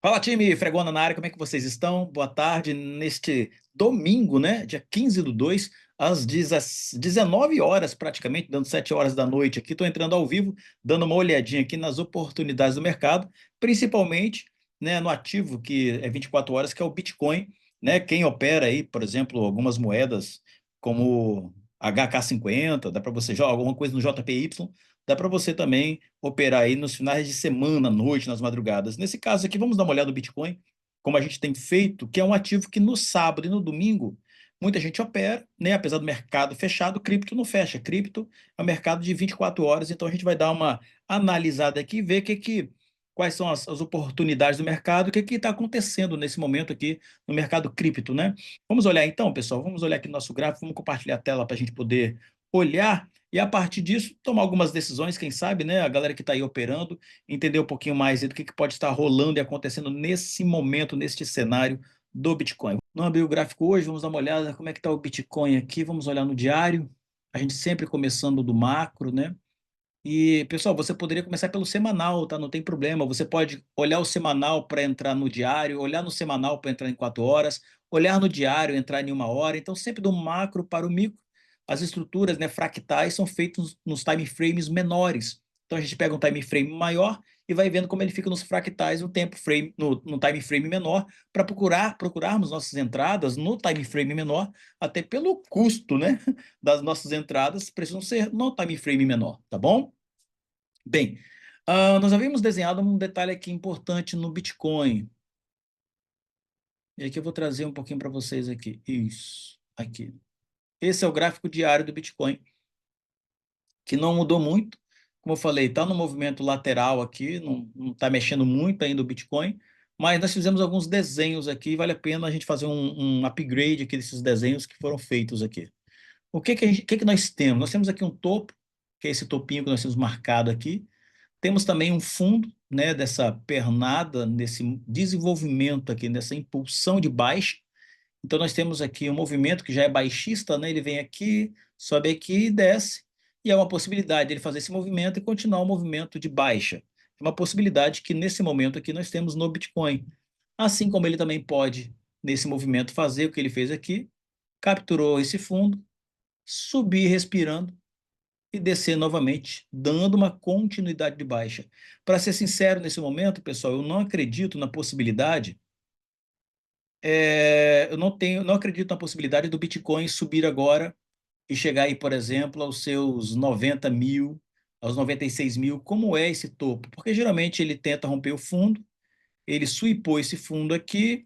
Fala, time Fregona na área, como é que vocês estão? Boa tarde, neste domingo, né, dia 15 do 2, às 19 horas praticamente, dando 7 horas da noite aqui, estou entrando ao vivo, dando uma olhadinha aqui nas oportunidades do mercado, principalmente, né, no ativo que é 24 horas, que é o Bitcoin, né, quem opera aí, por exemplo, algumas moedas como HK50, dá para você jogar alguma coisa no JPY, dá para você também operar aí nos finais de semana, à noite, nas madrugadas. Nesse caso aqui, vamos dar uma olhada no Bitcoin, como a gente tem feito, que é um ativo que no sábado e no domingo muita gente opera, né? Apesar do mercado fechado, cripto não fecha. Cripto é um mercado de 24 horas, então a gente vai dar uma analisada aqui e ver quais são as oportunidades do mercado, o que está acontecendo nesse momento aqui no mercado cripto, né? Vamos olhar então, pessoal, vamos olhar aqui no nosso gráfico, vamos compartilhar a tela para a gente poder olhar e a partir disso tomar algumas decisões, quem sabe, né? A galera que está aí operando, entender um pouquinho mais do que pode estar rolando e acontecendo nesse momento, neste cenário do Bitcoin. Não abri o gráfico hoje, vamos dar uma olhada como é que está o Bitcoin aqui, vamos olhar no diário, a gente sempre começando do macro, né? E, pessoal, você poderia começar pelo semanal, tá? Não tem problema. Você pode olhar o semanal para entrar no diário, olhar no semanal para entrar em 4 horas, olhar no diário, entrar em 1 hora. Então, sempre do macro para o micro. As estruturas, né, fractais são feitas nos time frames menores. Então, a gente pega um time frame maior e vai vendo como ele fica nos fractais no tempo frame, no time frame menor, para procurarmos nossas entradas no time frame menor, até pelo custo, né, das nossas entradas precisam ser no time frame menor, tá bom? Bem, nós havíamos desenhado um detalhe aqui importante no Bitcoin. E aqui eu vou trazer um pouquinho para vocês aqui. Isso, aqui. Esse é o gráfico diário do Bitcoin, que não mudou muito. Como eu falei, está no movimento lateral aqui, não está mexendo muito ainda o Bitcoin, mas nós fizemos alguns desenhos aqui, vale a pena a gente fazer um upgrade aqui desses desenhos que foram feitos aqui. O que nós temos? Nós temos aqui um topo, que é esse topinho que nós temos marcado aqui. Temos também um fundo, né, dessa pernada, nesse desenvolvimento aqui, nessa impulsão de baixa. Então, nós temos aqui um movimento que já é baixista, né, ele vem aqui, sobe aqui e desce, e é uma possibilidade de ele fazer esse movimento e continuar o movimento de baixa. É uma possibilidade que, nesse momento aqui, nós temos no Bitcoin. Assim como ele também pode, nesse movimento, fazer o que ele fez aqui, capturou esse fundo, subir respirando, e descer novamente, dando uma continuidade de baixa. Para ser sincero, nesse momento, pessoal, eu não acredito na possibilidade, não acredito na possibilidade do Bitcoin subir agora e chegar aí, por exemplo, aos seus 90 mil, aos 96 mil, como é esse topo? Porque geralmente ele tenta romper o fundo, ele sweepou esse fundo aqui,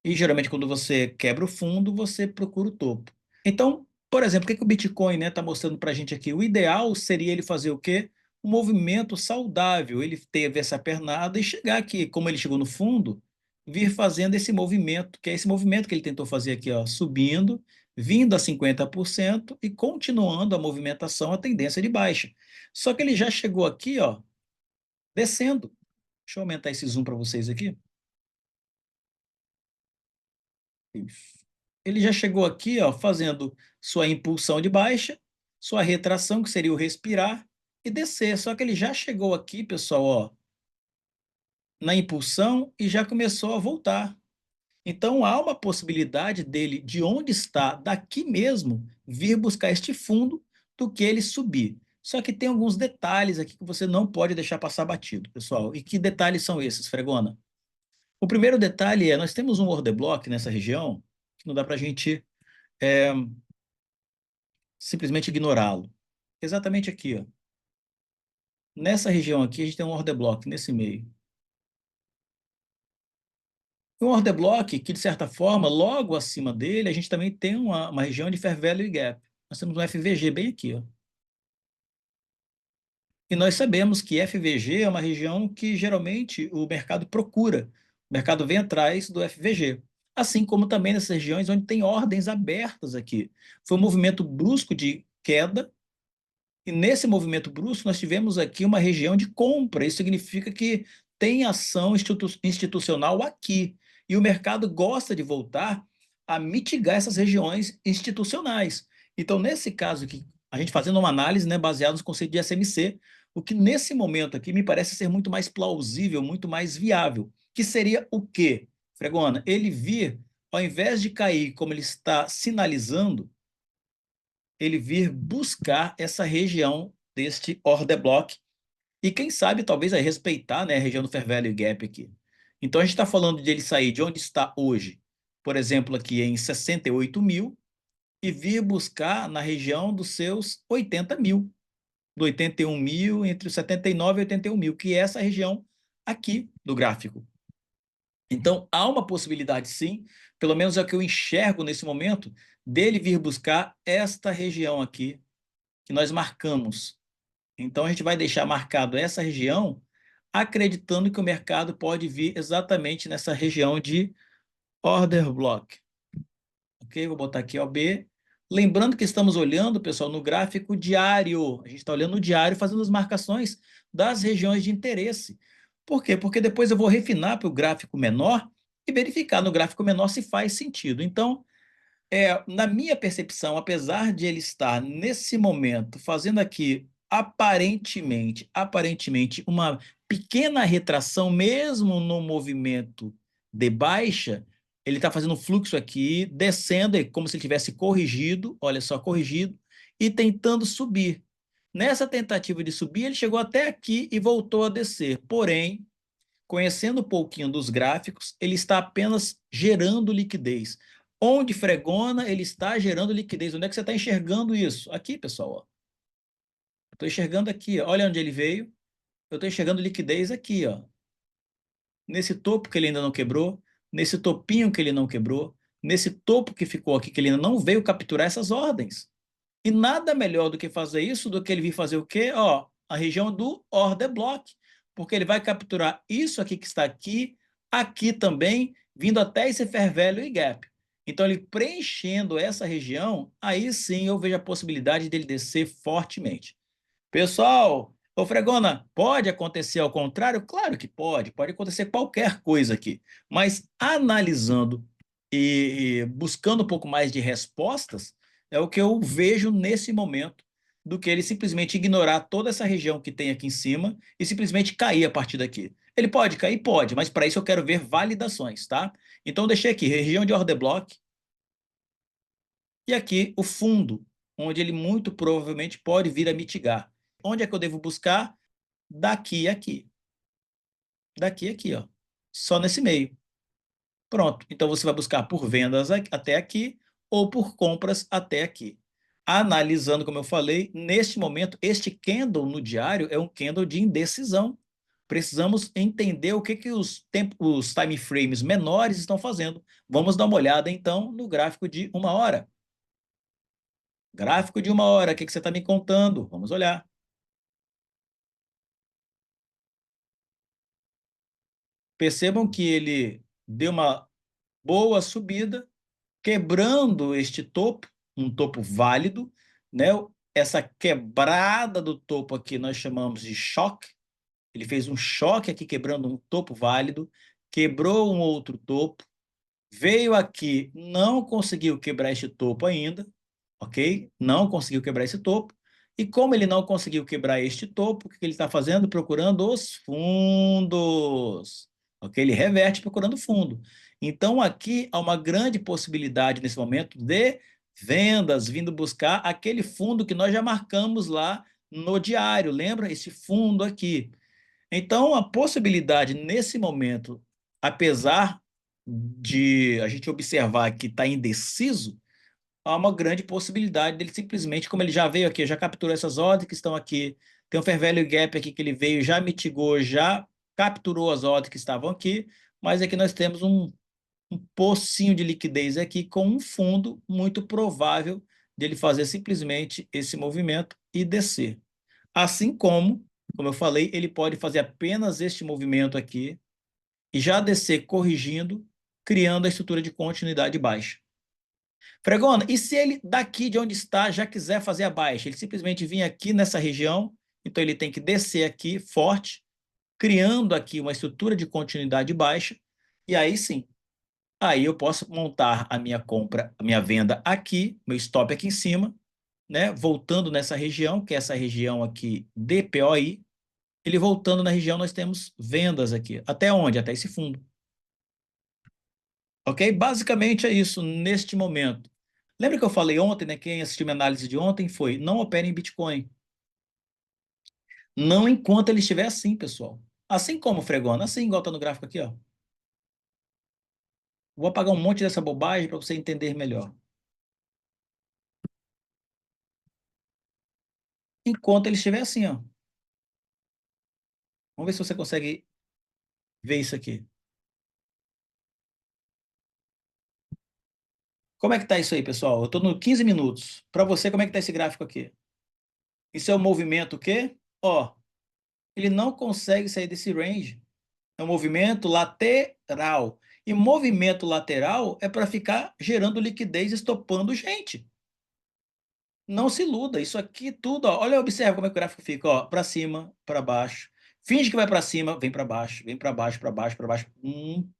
e geralmente quando você quebra o fundo, você procura o topo. Então, por exemplo, o que o Bitcoin, né, está mostrando para a gente aqui? O ideal seria ele fazer o quê? Um movimento saudável, ele teve essa pernada e chegar aqui, como ele chegou no fundo, vir fazendo esse movimento, que é esse movimento que ele tentou fazer aqui, ó, subindo, vindo a 50% e continuando a movimentação, a tendência de baixa. Só que ele já chegou aqui, ó, descendo. Deixa eu aumentar esse zoom para vocês aqui. Isso. Ele já chegou aqui, ó, fazendo sua impulsão de baixa, sua retração, que seria o respirar, e descer. Só que ele já chegou aqui, pessoal, ó, na impulsão e já começou a voltar. Então há uma possibilidade dele, de onde está, daqui mesmo, vir buscar este fundo do que ele subir. Só que tem alguns detalhes aqui que você não pode deixar passar batido, pessoal. E que detalhes são esses, Fregona? O primeiro detalhe é, nós temos um order block nessa região, que não dá para a gente é, simplesmente ignorá-lo. Exatamente aqui, ó. Nessa região aqui, a gente tem um order block nesse meio. E um order block que, de certa forma, logo acima dele, a gente também tem uma região de Fair Value Gap. Nós temos um FVG bem aqui, ó. E nós sabemos que FVG é uma região que geralmente o mercado procura. O mercado vem atrás do FVG. Assim como também nessas regiões onde tem ordens abertas aqui. Foi um movimento brusco de queda. E nesse movimento brusco, nós tivemos aqui uma região de compra. Isso significa que tem ação institucional aqui. E o mercado gosta de voltar a mitigar essas regiões institucionais. Então, nesse caso aqui, a gente fazendo uma análise, né, baseada no conceito de SMC, o que nesse momento aqui me parece ser muito mais plausível, muito mais viável, que seria o quê, Fregona? Ele vir, ao invés de cair como ele está sinalizando, ele vir buscar essa região deste order block e quem sabe talvez aí respeitar, né, a região do Fair Value Gap aqui. Então a gente está falando de ele sair de onde está hoje, por exemplo, aqui em 68 mil e vir buscar na região dos seus 80 mil, do 81 mil, entre os 79 e 81 mil, que é essa região aqui do gráfico. Então há uma possibilidade sim, pelo menos é o que eu enxergo nesse momento, dele vir buscar esta região aqui que nós marcamos. Então a gente vai deixar marcado essa região, acreditando que o mercado pode vir exatamente nessa região de order block. Ok? Vou botar aqui OB. Lembrando que estamos olhando, pessoal, no gráfico diário. A gente está olhando no diário, fazendo as marcações das regiões de interesse. Por quê? Porque depois eu vou refinar para o gráfico menor e verificar no gráfico menor se faz sentido. Então, na minha percepção, apesar de ele estar nesse momento fazendo aqui aparentemente uma pequena retração, mesmo no movimento de baixa, ele está fazendo um fluxo aqui, descendo, como se ele tivesse corrigido, olha só, corrigido, e tentando subir. Nessa tentativa de subir, ele chegou até aqui e voltou a descer. Porém, conhecendo um pouquinho dos gráficos, ele está apenas gerando liquidez. Onde Fregona, ele está gerando liquidez. Onde é que você está enxergando isso? Aqui, pessoal. Estou enxergando aqui. Ó. Olha onde ele veio. Eu estou enxergando liquidez aqui. Ó. Nesse topo que ele ainda não quebrou, nesse topinho que ele não quebrou, nesse topo que ficou aqui, que ele ainda não veio capturar essas ordens. E nada melhor do que fazer isso, do que ele vir fazer o quê? Ó, a região do order block, porque ele vai capturar isso aqui que está aqui, aqui também, vindo até esse fair value gap. Então, ele preenchendo essa região, aí sim eu vejo a possibilidade dele descer fortemente. Pessoal, ô Fregona, pode acontecer ao contrário? Claro que pode acontecer qualquer coisa aqui, mas analisando e buscando um pouco mais de respostas, é o que eu vejo nesse momento, do que ele simplesmente ignorar toda essa região que tem aqui em cima e simplesmente cair a partir daqui. Ele pode cair? Pode, mas para isso eu quero ver validações, tá? Então deixei aqui, região de order block, e aqui o fundo, onde ele muito provavelmente pode vir a mitigar. Onde é que eu devo buscar? Daqui a aqui. Daqui a aqui, ó. Só nesse meio. Pronto. Então você vai buscar por vendas até aqui ou por compras até aqui. Analisando, como eu falei, neste momento, este candle no diário é um candle de indecisão. Precisamos entender o que os time frames menores estão fazendo. Vamos dar uma olhada, então, no gráfico de 1 hora. Gráfico de 1 hora, o que você está me contando? Vamos olhar. Percebam que ele deu uma boa subida, quebrando este topo, um topo válido, né? Essa quebrada do topo aqui nós chamamos de choque. Ele fez um choque aqui quebrando um topo válido, quebrou um outro topo, veio aqui, não conseguiu quebrar este topo ainda, ok? Não conseguiu quebrar esse topo. E como ele não conseguiu quebrar este topo, o que ele está fazendo? Procurando os fundos. Ok? Ele reverte procurando fundo. Então, aqui há uma grande possibilidade nesse momento de vendas vindo buscar aquele fundo que nós já marcamos lá no diário. Lembra? Esse fundo aqui. Então, a possibilidade nesse momento, apesar de a gente observar que está indeciso, há uma grande possibilidade dele simplesmente, como ele já veio aqui, já capturou essas ordens que estão aqui, tem um fair value gap aqui que ele veio, já mitigou, já capturou as ordens que estavam aqui, mas aqui nós temos um pocinho de liquidez aqui com um fundo muito provável dele fazer simplesmente esse movimento e descer. Assim como eu falei, ele pode fazer apenas este movimento aqui e já descer corrigindo, criando a estrutura de continuidade baixa. Fregona, e se ele daqui de onde está já quiser fazer a baixa? Ele simplesmente vir aqui nessa região, então ele tem que descer aqui forte, criando aqui uma estrutura de continuidade baixa, e aí sim, aí eu posso montar a minha compra, a minha venda aqui, meu stop aqui em cima, né? Voltando nessa região, que é essa região aqui DPOI, Ele voltando na região, nós temos vendas aqui. Até onde? Até esse fundo. Ok? Basicamente é isso neste momento. Lembra que eu falei ontem, né? Quem assistiu minha análise de ontem foi: não opere em Bitcoin. Não enquanto ele estiver assim, pessoal. Assim como, Fregona, assim igual tá no gráfico aqui, ó. Vou apagar um monte dessa bobagem para você entender melhor. Enquanto ele estiver assim, ó. Vamos ver se você consegue ver isso aqui. Como é que tá isso aí, pessoal? Eu tô no 15 minutos. Para você, como é que tá esse gráfico aqui? Isso é um movimento o quê? Ó, ele não consegue sair desse range. É um movimento lateral. E movimento lateral é para ficar gerando liquidez, estopando gente. Não se iluda, isso aqui tudo, ó, olha, observa como é que o gráfico fica, ó, para cima, para baixo. Finge que vai para cima, vem para baixo, vem para baixo, para baixo, para baixo.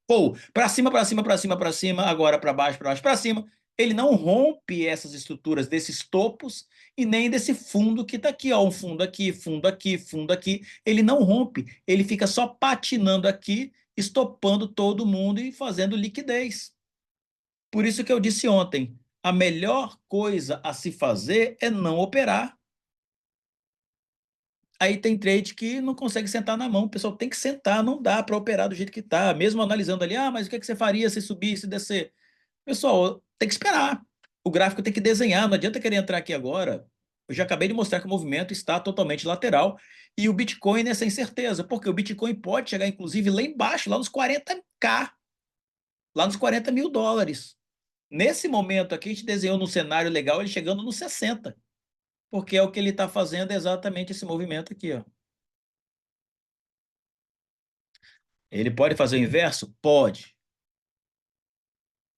Pô, para cima, para cima, para cima, para cima, agora para baixo, para baixo, para cima. Ele não rompe essas estruturas desses topos e nem desse fundo que está aqui, ó, um fundo aqui, fundo aqui, fundo aqui. Ele não rompe, ele fica só patinando aqui, estopando todo mundo e fazendo liquidez. Por isso que eu disse ontem, a melhor coisa a se fazer é não operar. Aí tem trade que não consegue sentar na mão, o pessoal tem que sentar, não dá para operar do jeito que está, mesmo analisando ali, mas o que você faria se subir, se descer? Pessoal, tem que esperar, o gráfico tem que desenhar, não adianta querer entrar aqui agora. Eu já acabei de mostrar que o movimento está totalmente lateral e o Bitcoin nessa incerteza, porque o Bitcoin pode chegar inclusive lá embaixo, lá nos 40K, lá nos 40 mil dólares. Nesse momento aqui, a gente desenhou num cenário legal ele chegando nos 60, porque é o que ele está fazendo exatamente esse movimento aqui, ó. Ele pode fazer o inverso? Pode.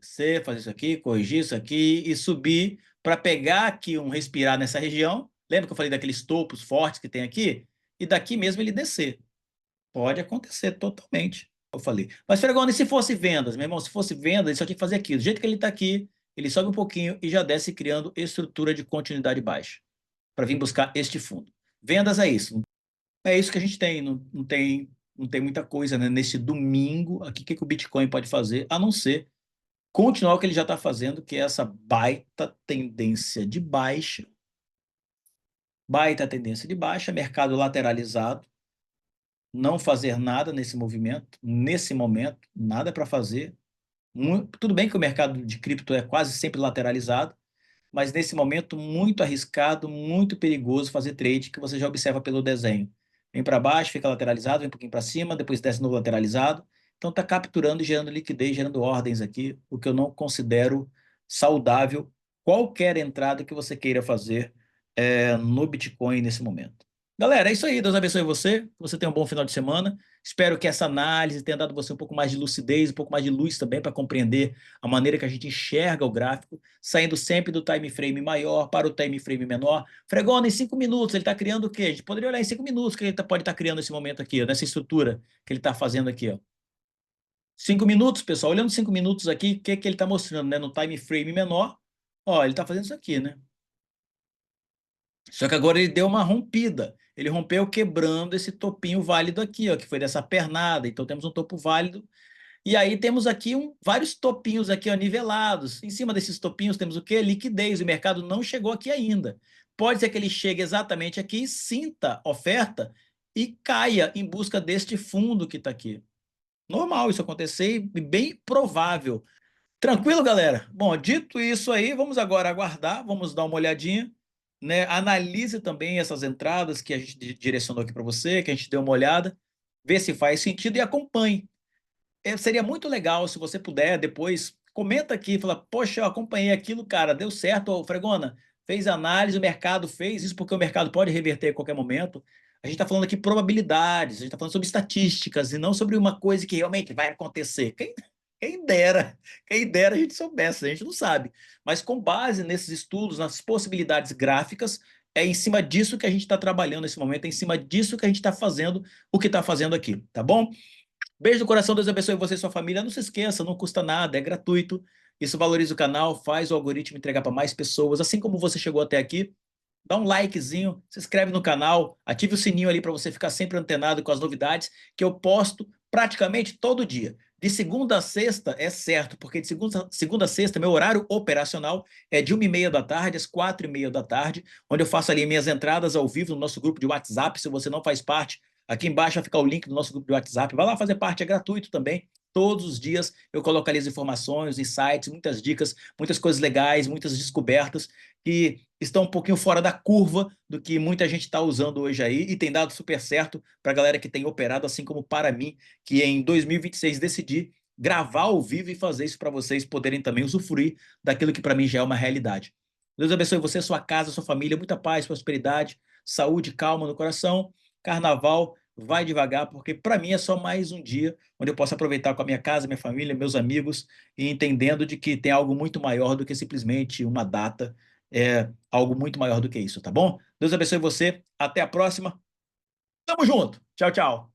Você fazer isso aqui, corrigir isso aqui e subir para pegar aqui um respirar nessa região. Lembra que eu falei daqueles topos fortes que tem aqui? E daqui mesmo ele descer. Pode acontecer totalmente. Eu falei. Mas, Fregoni, se fosse vendas, meu irmão, se fosse vendas, ele só tinha que fazer aqui. Do jeito que ele está aqui, ele sobe um pouquinho e já desce criando estrutura de continuidade baixa para vir buscar este fundo. Vendas é isso. É isso que a gente tem. Não tem muita coisa, né? Nesse domingo, aqui, o que o Bitcoin pode fazer, a não ser continuar o que ele já está fazendo, que é essa baita tendência de baixa, mercado lateralizado, não fazer nada nesse movimento, nesse momento, nada para fazer. Tudo bem que o mercado de cripto é quase sempre lateralizado, mas nesse momento muito arriscado, muito perigoso fazer trade, que você já observa pelo desenho. Vem para baixo, fica lateralizado, vem um pouquinho para cima, depois desce novo lateralizado. Então está capturando e gerando liquidez, gerando ordens aqui, o que eu não considero saudável qualquer entrada que você queira fazer no Bitcoin nesse momento. Galera, é isso aí. Deus abençoe você. Que você tenha um bom final de semana. Espero que essa análise tenha dado você um pouco mais de lucidez, um pouco mais de luz também para compreender a maneira que a gente enxerga o gráfico, saindo sempre do time frame maior para o time frame menor. Fregona, em 5 minutos, ele está criando o quê? A gente poderia olhar em 5 minutos que ele pode estar criando nesse momento aqui, ó, nessa estrutura que ele está fazendo aqui. Ó. 5 minutos, pessoal. Olhando 5 minutos aqui, o que, que ele está mostrando, né? No time frame menor, ó, ele está fazendo isso aqui, né? Só que agora ele deu uma rompida. Ele rompeu quebrando esse topinho válido aqui, ó, que foi dessa pernada. Então temos um topo válido. E aí temos aqui vários topinhos aqui, ó, nivelados. Em cima desses topinhos temos o quê? Liquidez. O mercado não chegou aqui ainda. Pode ser que ele chegue exatamente aqui, sinta oferta e caia em busca deste fundo que está aqui. Normal isso acontecer e bem provável. Tranquilo, galera? Bom, dito isso aí, vamos agora aguardar, vamos dar uma olhadinha, né? Analise também essas entradas que a gente direcionou aqui para você, que a gente deu uma olhada, vê se faz sentido e acompanhe. Seria muito legal se você puder depois comenta aqui, fala, poxa, eu acompanhei aquilo, cara, deu certo, ô, Fregona, fez análise, o mercado fez isso porque o mercado pode reverter a qualquer momento. A gente está falando aqui probabilidades, a gente está falando sobre estatísticas e não sobre uma coisa que realmente vai acontecer. Quem dera a gente soubesse, a gente não sabe. Mas com base nesses estudos, nas possibilidades gráficas, é em cima disso que a gente está trabalhando nesse momento, é em cima disso que a gente está fazendo o que está fazendo aqui, tá bom? Beijo no coração, Deus abençoe você e sua família. Não se esqueça, não custa nada, é gratuito. Isso valoriza o canal, faz o algoritmo entregar para mais pessoas. Assim como você chegou até aqui, dá um likezinho, se inscreve no canal, ative o sininho ali para você ficar sempre antenado com as novidades que eu posto praticamente todo dia. De segunda a sexta é certo, porque de segunda a sexta, meu horário operacional é de 1h30 da tarde às 4h30 da tarde, onde eu faço ali minhas entradas ao vivo no nosso grupo de WhatsApp. Se você não faz parte, aqui embaixo vai ficar o link do nosso grupo de WhatsApp. Vai lá fazer parte, é gratuito também. Todos os dias eu coloco ali as informações, insights, muitas dicas, muitas coisas legais, muitas descobertas que estão um pouquinho fora da curva do que muita gente está usando hoje aí e tem dado super certo para a galera que tem operado, assim como para mim, que em 2026 decidi gravar ao vivo e fazer isso para vocês poderem também usufruir daquilo que para mim já é uma realidade. Deus abençoe você, sua casa, sua família, muita paz, prosperidade, saúde, calma no coração. Carnaval vai devagar, porque para mim é só mais um dia onde eu posso aproveitar com a minha casa, minha família, meus amigos, e entendendo de que tem algo muito maior do que simplesmente uma data, é algo muito maior do que isso, tá bom? Deus abençoe você, até a próxima, tamo junto, tchau, tchau.